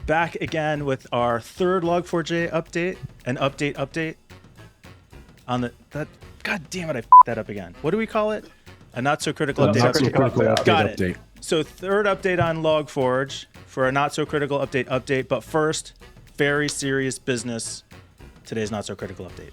Back again with our third Log4j update, an update on that. God damn it, I f***ed that up again. What do we call it? A not so critical update. Not so critical update. Got it. So third update on Log4j for a not so critical update. But first, very serious business. Today's not so critical update.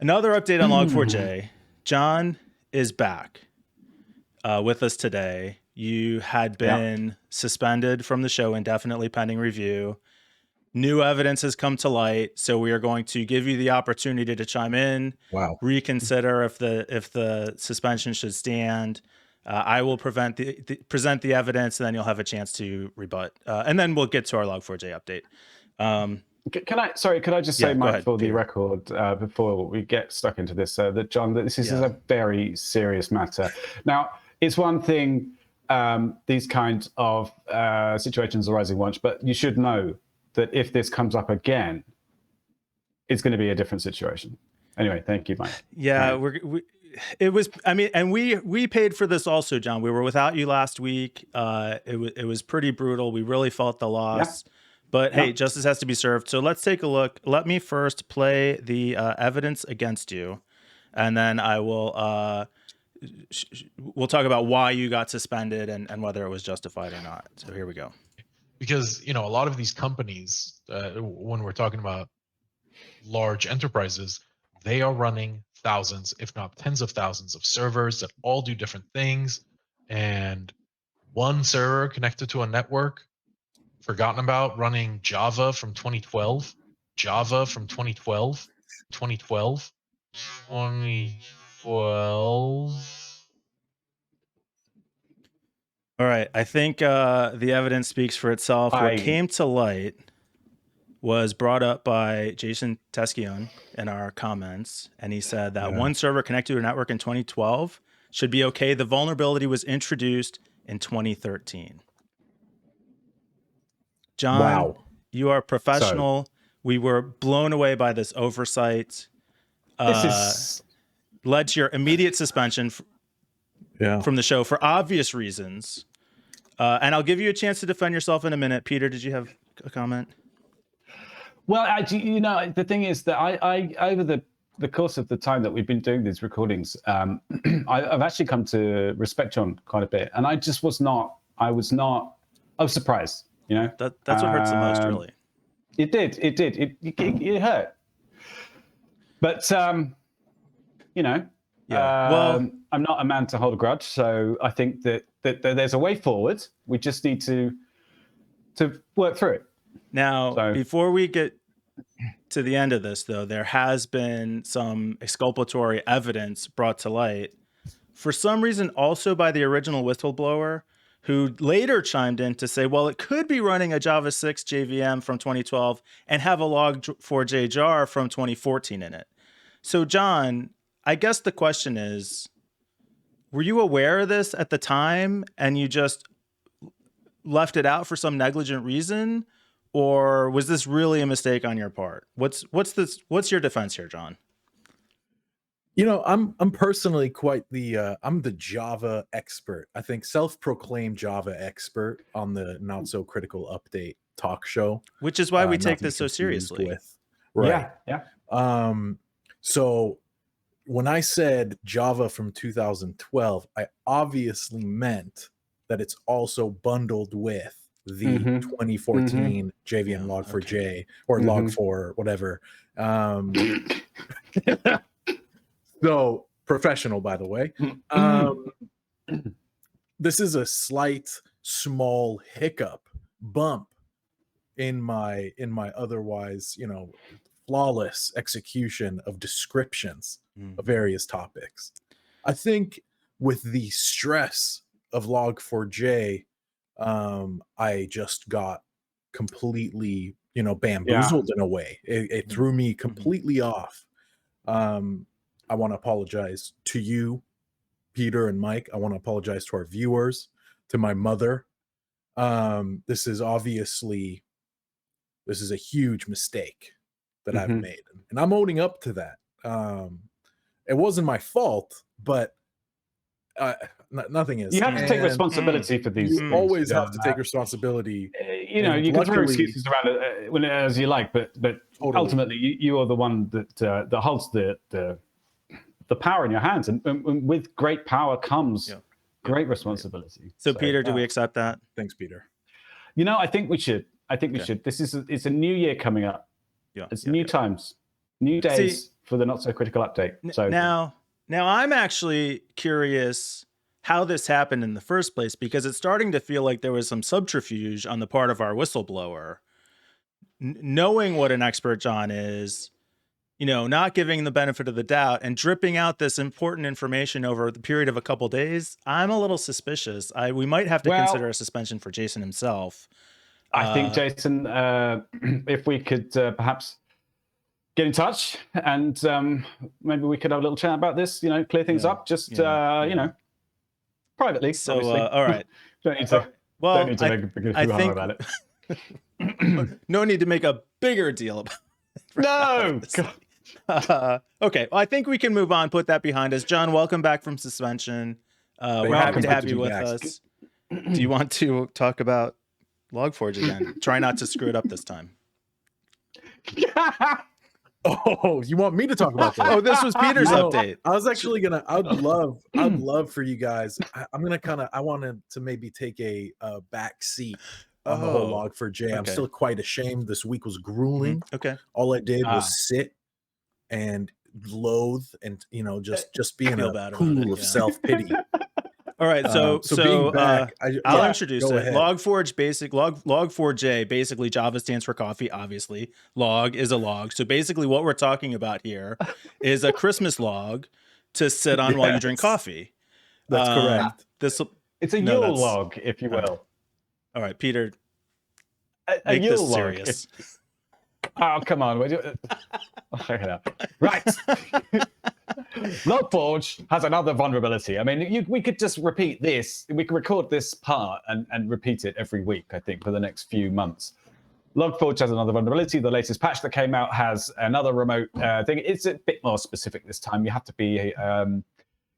Another update on Log4j. Jon is back with us today. You had been suspended from the show indefinitely pending review. New evidence has come to light, so we are going to give you the opportunity to chime in, reconsider if the suspension should stand. I will present the evidence, and then you'll have a chance to rebut. And then we'll get to our Log4j update. Could I just say, Mike, for the record, before we get stuck into this, that Jon, that this is a very serious matter. Now, it's one thing, these kinds of situations arising once, but you should know that if this comes up again, it's going to be a different situation. Anyway, thank you, Mike. Yeah, we paid for this also, Jon. We were without you last week. It was pretty brutal. We really felt the loss. Yeah. But hey, justice has to be served. So let's take a look. Let me first play the evidence against you, and then I will we'll talk about why you got suspended and whether it was justified or not. So here we go. Because, you know, a lot of these companies, when we're talking about large enterprises, they are running thousands, if not tens of thousands of servers that all do different things. And one server connected to a network, forgotten about, running Java from 2012, 2012. All right, I think the evidence speaks for itself. What came to light was brought up by Jason Teschion in our comments, and he said that one server connected to a network in 2012 should be okay. The vulnerability was introduced in 2013. Jon, you are a professional. We were blown away by this oversight. This led to your immediate suspension from the show for obvious reasons. And I'll give you a chance to defend yourself in a minute. Peter, did you have a comment? Well, you know, the thing is that I over the course of the time that we've been doing these recordings, I've actually come to respect Jon quite a bit. And I just was surprised. You know, that's what hurts the most, really. It did. It hurt. But you know, I'm not a man to hold a grudge. So I think that there's a way forward. We just need to work through it. Now, before we get to the end of this, though, there has been some exculpatory evidence brought to light, for some reason, also by the original whistleblower, who later chimed in to say, well, it could be running a Java 6 JVM from 2012 and have a Log4j jar from 2014 in it. So, Jon, I guess the question is, were you aware of this at the time and you just left it out for some negligent reason? Or was this really a mistake on your part? What's your defense here, Jon? You know, I'm personally quite I'm the Java expert. I think self-proclaimed Java expert on the Not So Critical Update talk show. Which is why we take this so seriously. Right. Yeah. So when I said Java from 2012, I obviously meant that it's also bundled with the 2014 JVM Log4j or Log4, whatever. So professional, by the way. This is a slight, small hiccup, bump in my otherwise, you know, flawless execution of descriptions of various topics. I think with the stress of Log4j, I just got completely, you know, bamboozled in a way. It threw me completely off. I want to apologize to you, Peter and Mike. I want to apologize to our viewers, to my mother. This is obviously, this is a huge mistake that I've made, and I'm owning up to that. It wasn't my fault, but nothing is. You have to take responsibility for these. You always have to take responsibility. You know, you can throw excuses around it as you like, but totally. Ultimately, you are the one that holds the power in your hands, and with great power comes great responsibility. So Peter, do we accept that? Thanks, Peter. You know, I think we should. We should. It's a new year coming up. Yeah, it's new times, new days for the Not So Critical update. So now I'm actually curious how this happened in the first place, because it's starting to feel like there was some subterfuge on the part of our whistleblower, knowing what an expert Jon is, you know, not giving the benefit of the doubt and dripping out this important information over the period of a couple of days. I'm a little suspicious. We might have to consider a suspension for Jason himself. I think, Jason, if we could perhaps get in touch and maybe we could have a little chat about this, you know, clear things up, just, you know, privately. So, all right. Don't need to make a big deal about it. No need to make a bigger deal about it. No! Okay, well, I think we can move on, put that behind us. Jon, welcome back from suspension. We're happy to have you with us. Do you want to talk about Log4j again? Try not to screw it up this time. Oh, you want me to talk about that? Oh, this was Peter's update. I was actually gonna. I'd love for you guys. I'm gonna I wanted to maybe take a back seat on the whole Log4j. I'm still quite ashamed. This week was grueling. Okay. All I did was sit and loathe and, you know, just be in a pool of self-pity. All right, so being back, I'll introduce it. Log4j, basically Java stands for coffee, obviously. Log is a log. So basically what we're talking about here is a Christmas log to sit on while you drink coffee. That's correct. It's a Yule log, if you will. All right, Peter, make this serious. Oh, come on. Right. Log4j has another vulnerability. I mean, we could just repeat this. We could record this part and repeat it every week, I think, for the next few months. Log4j has another vulnerability. The latest patch that came out has another remote thing. It's a bit more specific this time. You have to be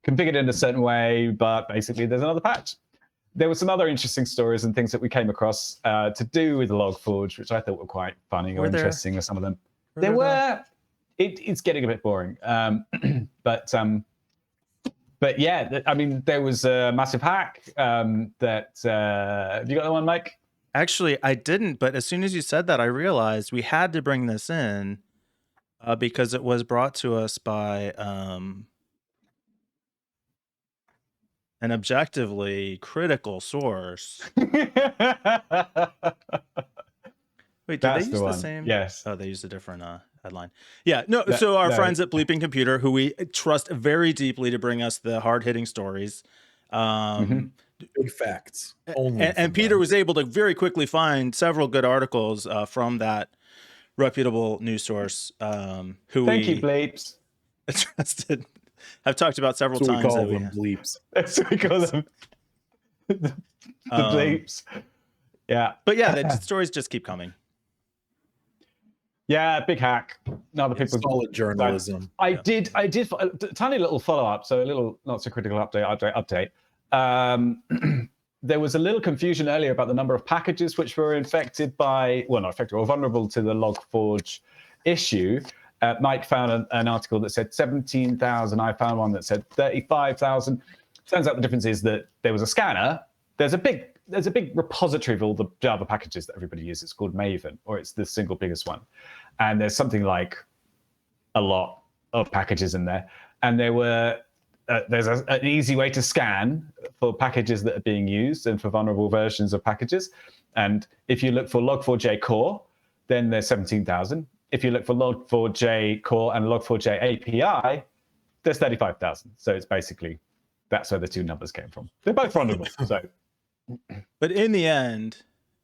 configured in a certain way, but basically there's another patch. There were some other interesting stories and things that we came across to do with Log4j, which I thought were quite funny or interesting, or some of them. There were. It's getting a bit boring, but yeah, I mean, there was a massive hack that. Have you got that one, Mike? Actually, I didn't, but as soon as you said that, I realized we had to bring this in because it was brought to us by an objectively critical source. Wait, did they use the same? Yes. Oh, they used a different headline. Yeah, no. So our friends at Bleeping Computer, who we trust very deeply to bring us the hard-hitting stories. Big facts. And Peter was able to very quickly find several good articles from that reputable news source. Who Thank you, Bleeps. Trusted. I've talked about several times. We call them bleeps. That's what we call them. The bleeps. Yeah. But yeah, the stories just keep coming. Yeah, big hack. Other people. Solid journalism. I did a tiny little follow-up, so a little not so critical update. There was a little confusion earlier about the number of packages which were infected by, well, not infected, or vulnerable to the Log4j issue. Mike found an article that said 17,000. I found one that said 35,000. Turns out the difference is that there was a scanner. There's a big repository of all the Java packages that everybody uses. It's called Maven, or it's the single biggest one. And there's something like a lot of packages in there. And there's an easy way to scan for packages that are being used and for vulnerable versions of packages. And if you look for Log4j core, then there's 17,000. If you look for Log4j core and Log4j API, there's 35,000. So it's basically, that's where the two numbers came from. They're both vulnerable. So, but in the end,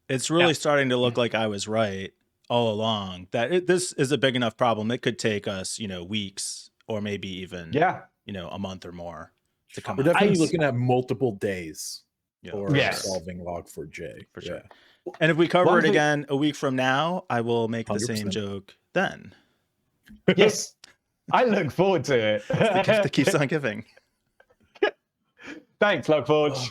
it's really starting to look like I was right all along, that this is a big enough problem. It could take us, weeks or maybe even, a month or more to come. We're definitely looking at multiple days. for solving Log4j. For sure. Yeah. And if we cover it again a week from now, I will make 100%. The same joke then. Yes. I look forward to it. It's the gift that keeps on giving. Thanks, Log4j.